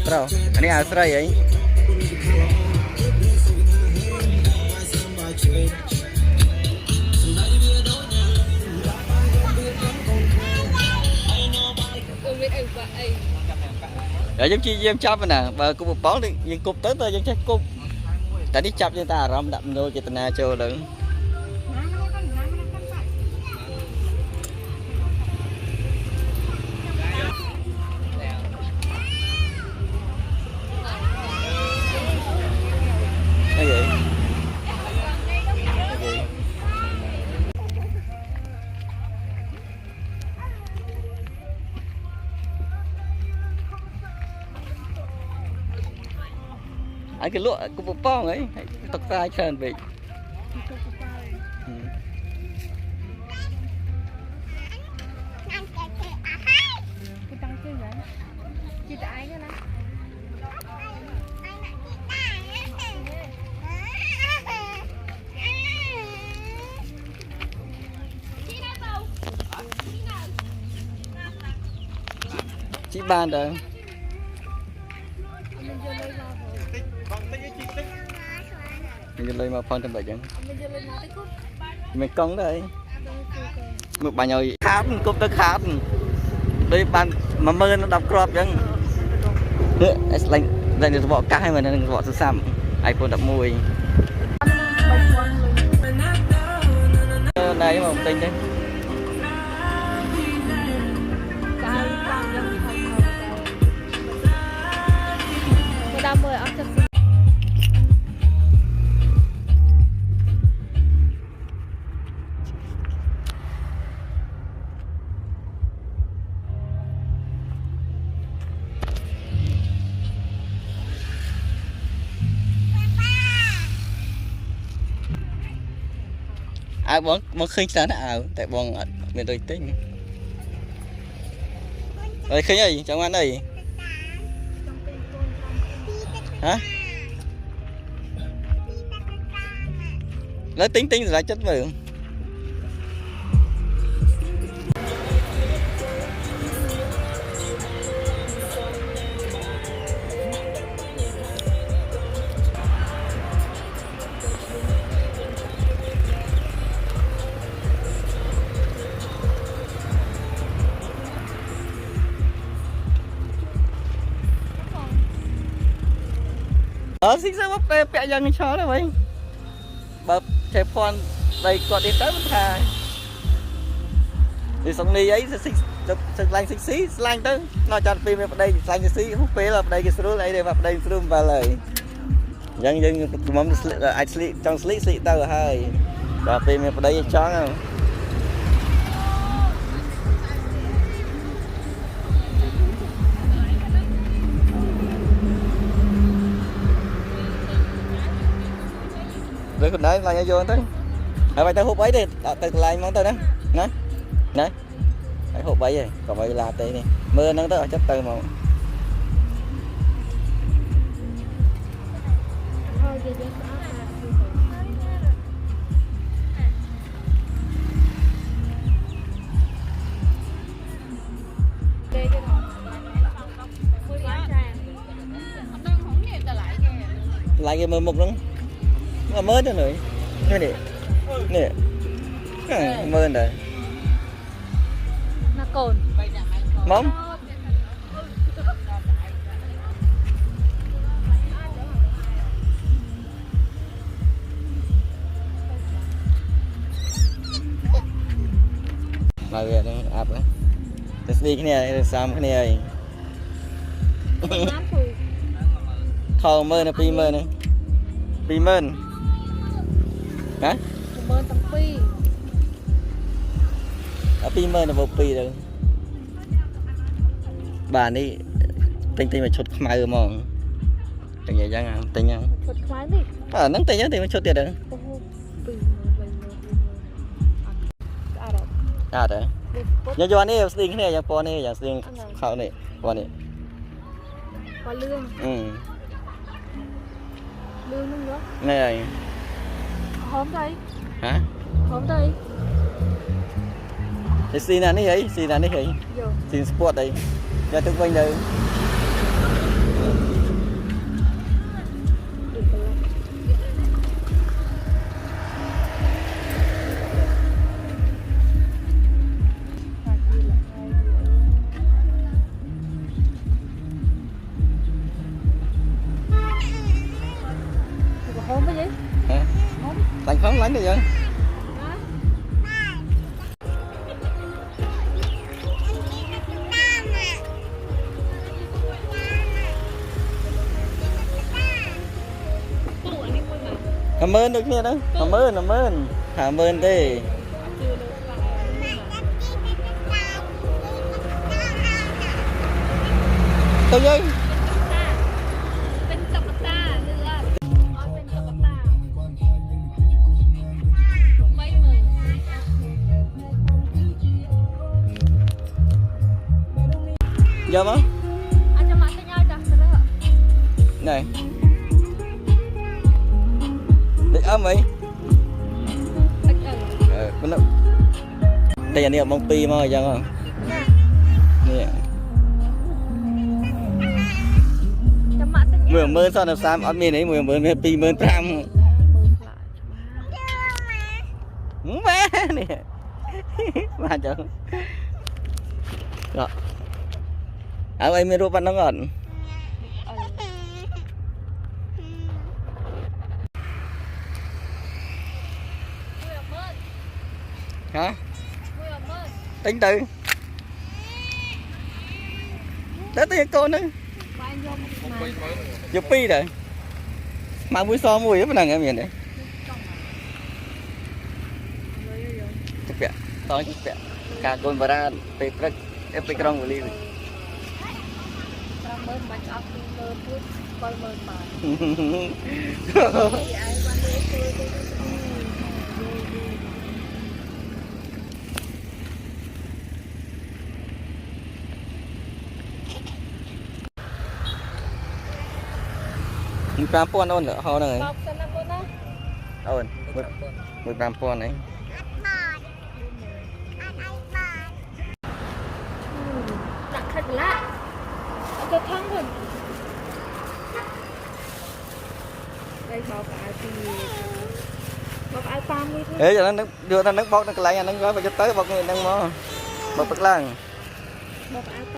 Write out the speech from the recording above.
trâu anh ấy sợi ấy rồi giống chi em chắp nè bà cũng một bón đi nhưng cục tới tôi giống chắc cục tại đi chắp cho ta rong đậm rồi cho ta cho đừng cái gì anh cái lụa cũng một bong ấy tóc tai trơn bị chị ban rồi mình lên mà phong trong bài chẳng mình công đây một bài nhồi khát cúp tới khát đây bạn mà mơ nó đọc crop chẳng lạnh lạnh được bỏ cá hay mà nó bỏ sữa xăm iPhone đập mùi này mà tinh đấy ai bón khinh sáng nào tại bón miền tây tinh rồi khinh gì trong ăn này hả lấy tính rồi lại chất vượng xích ra bắp bẹ dân cho đó vậy bắp chế phòn đây còn đi tới một thà thì xong đi ấy sẽ lanh xích xí lanh tới nó cho phim vào đây lanh xí hút phê là đây cái số này để vào đây số và lời dân mắm ai xí trong xí tao hơi và phim vào đây cho không rồi còn đấy là nhau vô tới vậy tao hút ấy đi từ lại món tao đó nè nè phải hút ấy rồi còn vậy là tê đi mưa nó tới chấp từ mà lại cái mưa mục lắm mà mới cho nữa nè nè mơ này nó cồn móng mà về nó áp đấy đi cái này xong cái này thò mơ nó pi mơ này pi mơ hả mơ tầm pi ở pi mơ nó vô pi rồi bà đi tinh tinh mà chốt mai mong chẳng vậy chẳng à tinh nhau chốt khoái đi nắng tinh nhá thì mới chốt tiền được đấy nhớ cho anh ấy sting này cho con này sting khảo này con này có lương lương nữa này hóm đây hả hóm đây thì xin là này ấy xin sport đây ra thức quanh đây lánh được vậy cảm ơn được nghe đó cảm ơn cảm ơn đi tôi ơi giờ mà này để ấm ấy bên đó đây là niệm bông pi mà giờ không nè mười sao là sao ăn miên ấy mười pi mười trăm má nè má chờ rồi ở đây mình rút bắt nó ngọn hả tính từ tới tiền con nữa chụp pi rồi mà mũi so mùi nó nè em đấy chụp bẹ to chụp bẹ cả con bà ra pe prek pe krong beli Perempuan on tak hau nang. On. Perempuan ni. Nak khát lạ. Cho thắng rồi. Đây bao cái gì? Bao cái pam đi thôi. Ê giờ nó đưa nó bóc nó lại nó gói vào cho tới bóc người đang mò. Bóc bật lang. Bao